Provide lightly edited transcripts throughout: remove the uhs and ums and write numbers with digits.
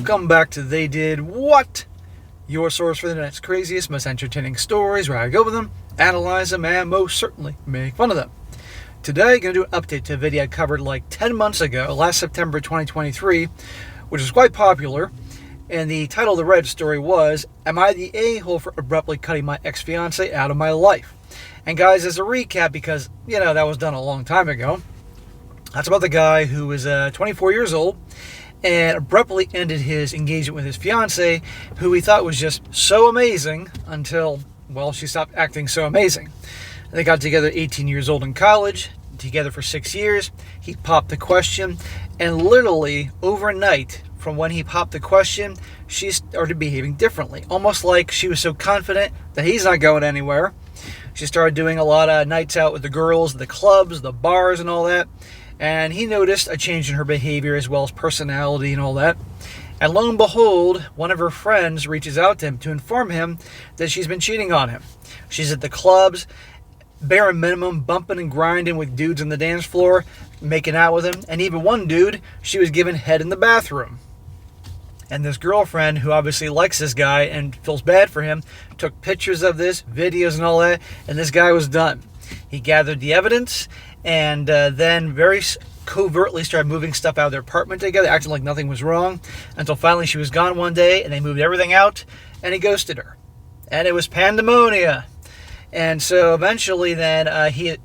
Welcome back to They Did What? Your source for the next craziest, most entertaining stories, where I go with them, analyze them, and most certainly make fun of them. Today, I'm going to do an update to a video I covered like 10 months ago, last September 2023, which is quite popular. And the title of the Reddit story was, Am I the A-hole for abruptly cutting my ex-fiancée out of my life? And guys, as a recap, because, that was done a long time ago, that's about the guy who was 24 years old and abruptly ended his engagement with his fiancée, who he thought was just so amazing until, she stopped acting so amazing. They got together 18 years old in college, together for 6 years. He popped the question, and literally overnight, from when he popped the question, she started behaving differently. Almost like she was so confident that he's not going anywhere. She started doing a lot of nights out with the girls, the clubs, the bars, and all that. And he noticed a change in her behavior as well as personality and all that. And lo and behold, one of her friends reaches out to him to inform him that she's been cheating on him. She's at the clubs, bare minimum, bumping and grinding with dudes on the dance floor, making out with him. And even one dude, she was giving head in the bathroom. And this girlfriend, who obviously likes this guy and feels bad for him, took pictures of this, videos and all that, and this guy was done. He gathered the evidence and then very covertly started moving stuff out of their apartment together, acting like nothing was wrong, until finally she was gone one day and they moved everything out and he ghosted her. And it was pandemonia. And so eventually then,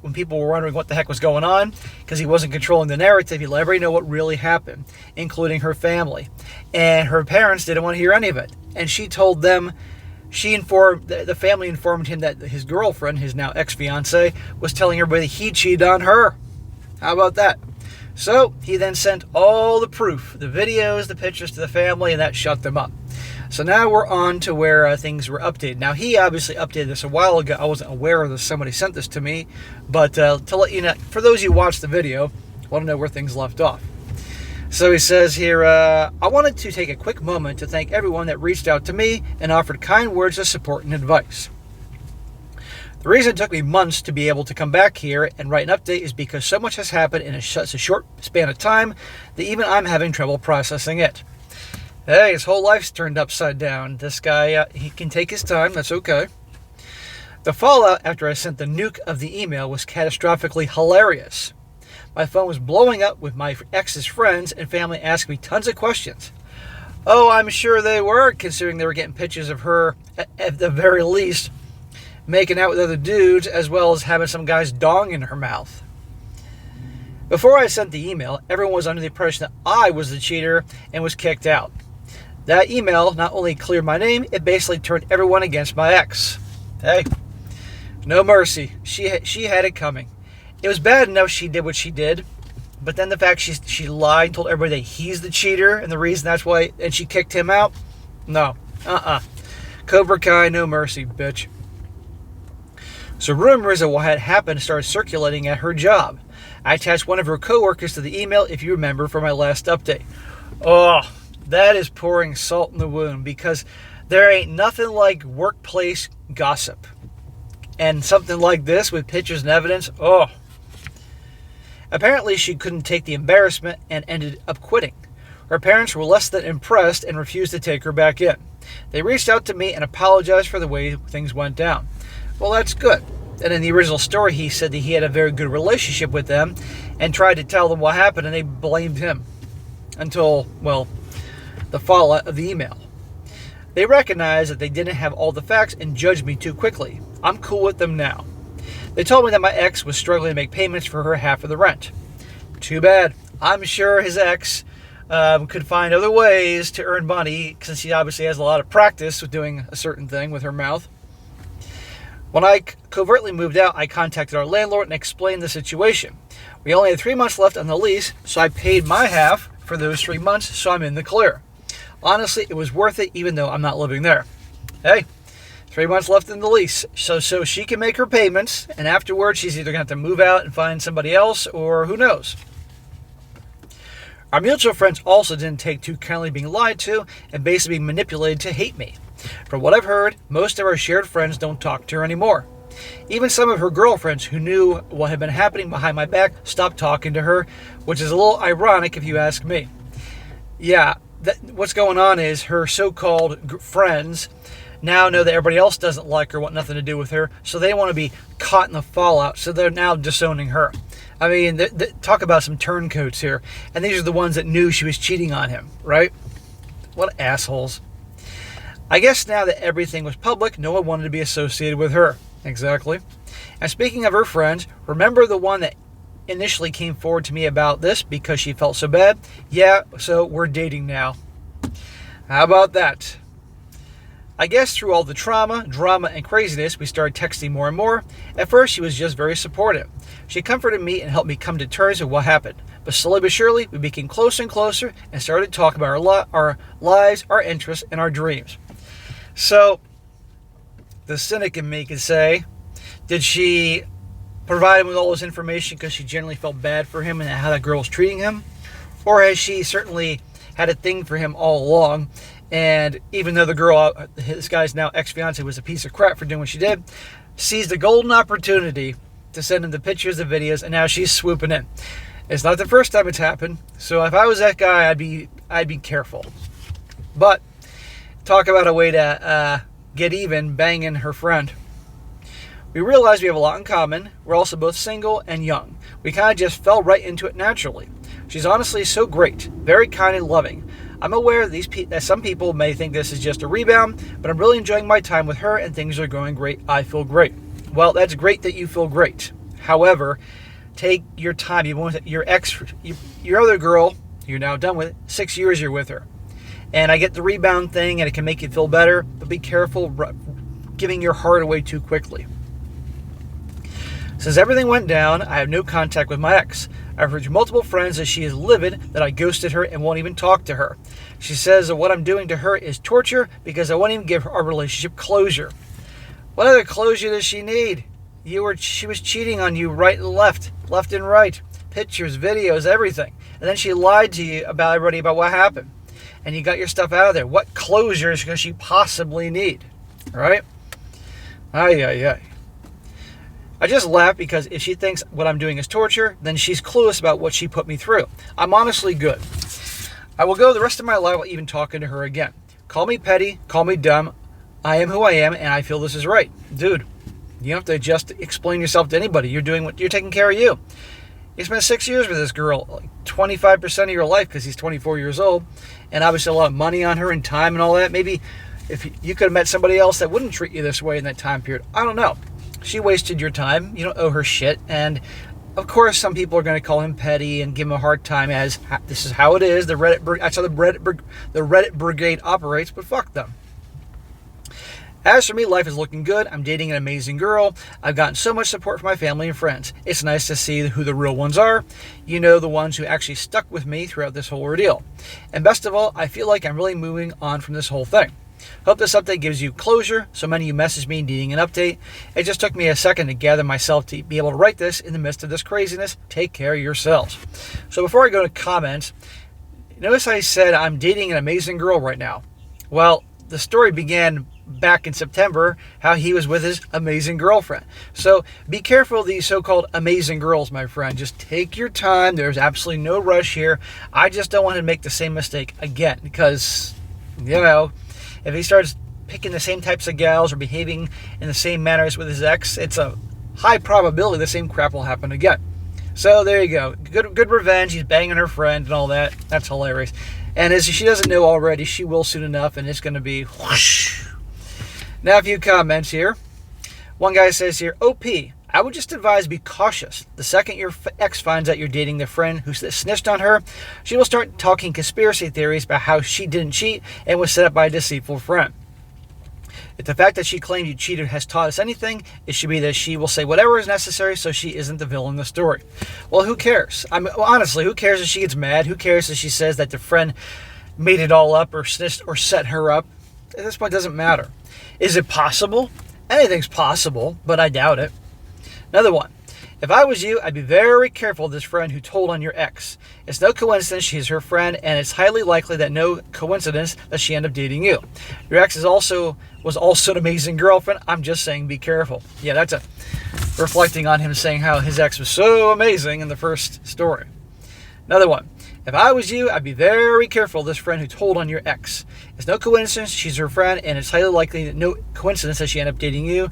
when people were wondering what the heck was going on, because he wasn't controlling the narrative, he let everybody know what really happened, including her family. And her parents didn't want to hear any of it. And she told them, the family informed him that his girlfriend, his now ex-fiancée, was telling everybody he cheated on her. How about that? So he then sent all the proof, the videos, the pictures to the family, and that shut them up. So now we're on to where things were updated. Now, he obviously updated this a while ago. I wasn't aware of this. Somebody sent this to me. But to let you know, for those of you who watched the video, want to know where things left off. So he says here, I wanted to take a quick moment to thank everyone that reached out to me and offered kind words of support and advice. The reason it took me months to be able to come back here and write an update is because so much has happened in such a short span of time that even I'm having trouble processing it. Hey, his whole life's turned upside down. This guy, he can take his time. That's okay. The fallout after I sent the nuke of the email was catastrophically hilarious. My phone was blowing up with my ex's friends and family asking me tons of questions. Oh, I'm sure they were, considering they were getting pictures of her, at the very least, making out with other dudes, as well as having some guy's dong in her mouth. Before I sent the email, everyone was under the impression that I was the cheater and was kicked out. That email not only cleared my name, it basically turned everyone against my ex. Hey, no mercy. She had it coming. It was bad enough she did what she did, but then the fact she lied, told everybody that he's the cheater, and the reason that's why, and she kicked him out? No. Cobra Kai, no mercy, bitch. So rumors of what had happened started circulating at her job. I attached one of her coworkers to the email, if you remember, from my last update. Oh, that is pouring salt in the wound, because there ain't nothing like workplace gossip. And something like this with pictures and evidence, oh. Apparently she couldn't take the embarrassment and ended up quitting. Her parents were less than impressed and refused to take her back in. They reached out to me and apologized for the way things went down. Well, that's good. And in the original story, he said that he had a very good relationship with them and tried to tell them what happened, and they blamed him until, the fallout of the email. They recognized that they didn't have all the facts and judged me too quickly. I'm cool with them now. They told me that my ex was struggling to make payments for her half of the rent. Too bad. I'm sure his ex could find other ways to earn money, since he obviously has a lot of practice with doing a certain thing with her mouth. When I covertly moved out, I contacted our landlord and explained the situation. We only had 3 months left on the lease, so I paid my half for those 3 months, so I'm in the clear. Honestly, it was worth it, even though I'm not living there. Hey, 3 months left in the lease, so she can make her payments, and afterwards she's either going to have to move out and find somebody else, or who knows. Our mutual friends also didn't take too kindly being lied to and basically being manipulated to hate me. From what I've heard, most of our shared friends don't talk to her anymore. Even some of her girlfriends who knew what had been happening behind my back stopped talking to her, which is a little ironic if you ask me. Yeah, what's going on is her so-called friends now know that everybody else doesn't like her, want nothing to do with her, so they want to be caught in the fallout, so they're now disowning her. I mean, talk about some turncoats here. And these are the ones that knew she was cheating on him, right? What assholes. I guess now that everything was public, no one wanted to be associated with her. Exactly. And speaking of her friends, remember the one that initially came forward to me about this because she felt so bad? Yeah, so we're dating now. How about that? I guess through all the trauma, drama, and craziness, we started texting more and more. At first, she was just very supportive. She comforted me and helped me come to terms with what happened. But slowly but surely, we became closer and closer and started talking about our lives, our interests, and our dreams. So, the cynic in me could say, did she provide him with all this information because she generally felt bad for him and how that girl was treating him? Or has she certainly had a thing for him all along? And even though the girl, this guy's now ex-fiancée, was a piece of crap for doing what she did, seized the golden opportunity to send him the pictures, the videos, and now she's swooping in. It's not the first time it's happened, so if I was that guy, I'd be careful. But talk about a way to get even, banging her friend. We realized we have a lot in common. We're also both single and young. We kind of just fell right into it naturally. She's honestly so great, very kind and loving. I'm aware that some people may think this is just a rebound, but I'm really enjoying my time with her and things are going great. I feel great. Well, that's great that you feel great. However, take your time. You want your other girl, you're now done with, 6 years you're with her. And I get the rebound thing and it can make you feel better, but be careful giving your heart away too quickly. Since everything went down, I have no contact with my ex. I've heard from multiple friends that she is livid that I ghosted her and won't even talk to her. She says that what I'm doing to her is torture because I won't even give our relationship closure. What other closure does she need? She was cheating on you right and left and right. Pictures, videos, everything. And then she lied to you about everybody about what happened. And you got your stuff out of there. What closure does she possibly need? Right? Ay. I just laugh because if she thinks what I'm doing is torture, then she's clueless about what she put me through. I'm honestly good. I will go the rest of my life without even talking to her again. Call me petty, call me dumb. I am who I am, and I feel this is right. Dude, you don't have to just explain yourself to anybody. You're taking care of you. You spent 6 years with this girl, like 25% of your life because he's 24 years old, and obviously a lot of money on her and time and all that. Maybe if you could have met somebody else that wouldn't treat you this way in that time period. I don't know. She wasted your time. You don't owe her shit. And of course, some people are going to call him petty and give him a hard time as this is how it is. That's how the Reddit brigade operates. But fuck them. As for me, life is looking good. I'm dating an amazing girl. I've gotten so much support from my family and friends. It's nice to see who the real ones are. You know, the ones who actually stuck with me throughout this whole ordeal. And best of all, I feel like I'm really moving on from this whole thing. Hope this update gives you closure. So many of you messaged me needing an update. It just took me a second to gather myself to be able to write this in the midst of this craziness. Take care of yourselves. So before I go to comments, notice I said I'm dating an amazing girl right now. Well, the story began back in September, how he was with his amazing girlfriend. So be careful of these so-called amazing girls, my friend. Just take your time. There's absolutely no rush here. I just don't want to make the same mistake again because, you know, if he starts picking the same types of gals or behaving in the same manner as with his ex, it's a high probability the same crap will happen again. So there you go. Good revenge. He's banging her friend and all that. That's hilarious. And as she doesn't know already, she will soon enough, and it's going to be whoosh. Now a few comments here. One guy says here, OP, I would just advise be cautious. The second your ex finds out you're dating the friend who snitched on her, she will start talking conspiracy theories about how she didn't cheat and was set up by a deceitful friend. If the fact that she claimed you cheated has taught us anything, it should be that she will say whatever is necessary so she isn't the villain in the story. Well, who cares? Honestly, who cares if she gets mad? Who cares if she says that the friend made it all up or snitched or set her up? At this point, it doesn't matter. Is it possible? Anything's possible, but I doubt it. Another one. If I was you, I'd be very careful of this friend who told on your ex. It's no coincidence she's her friend, and it's highly likely that no coincidence that she ended up dating you. Your ex was also an amazing girlfriend. I'm just saying be careful. Yeah, that's reflecting on him saying how his ex was so amazing in the first story. Another one. If I was you, I'd be very careful of this friend who told on your ex. It's no coincidence she's her friend, and it's highly likely that no coincidence that she ended up dating you.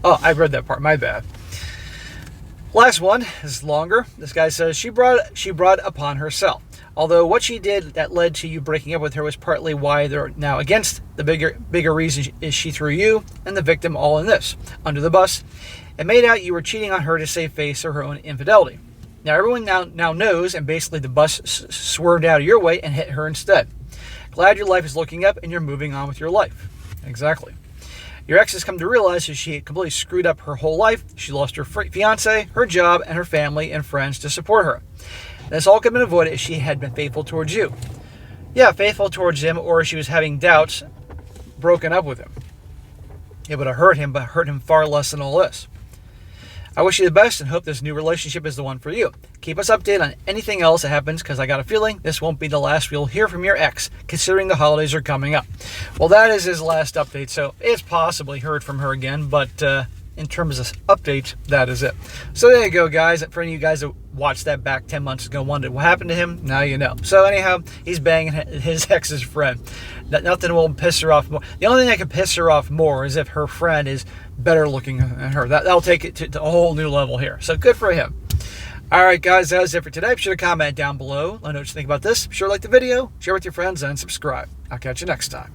Oh, I read that part. My bad. Last one is longer. This guy says she brought it upon herself. Although what she did that led to you breaking up with her was partly why they're now against, the bigger reason is she threw you and the victim all in this, under the bus, and made out you were cheating on her to save face of her own infidelity. Now everyone now knows, and basically the bus swerved out of your way and hit her instead. Glad your life is looking up and you're moving on with your life. Exactly. Your ex has come to realize that she completely screwed up her whole life. She lost her fiancé, her job, and her family and friends to support her. This all could have been avoided if she had been faithful towards you. Yeah, faithful towards him, or if she was having doubts, broken up with him. It would have hurt him, but hurt him far less than all this. I wish you the best and hope this new relationship is the one for you. Keep us updated on anything else that happens, because I got a feeling this won't be the last we'll hear from your ex, considering the holidays are coming up. Well, that is his last update, so it's possibly heard from her again, but in terms of updates, that is it. So there you go, guys. For any of you guys that watched that back 10 months ago, wondered what happened to him, now you know. So anyhow, he's banging his ex's friend. Nothing will piss her off more. The only thing that could piss her off more is if her friend is better looking than her. That'll take it to a whole new level here. So good for him. All right, guys, that was it for today. Be sure to comment down below. Let me know what you think about this. Be sure to like the video, share with your friends, and subscribe. I'll catch you next time.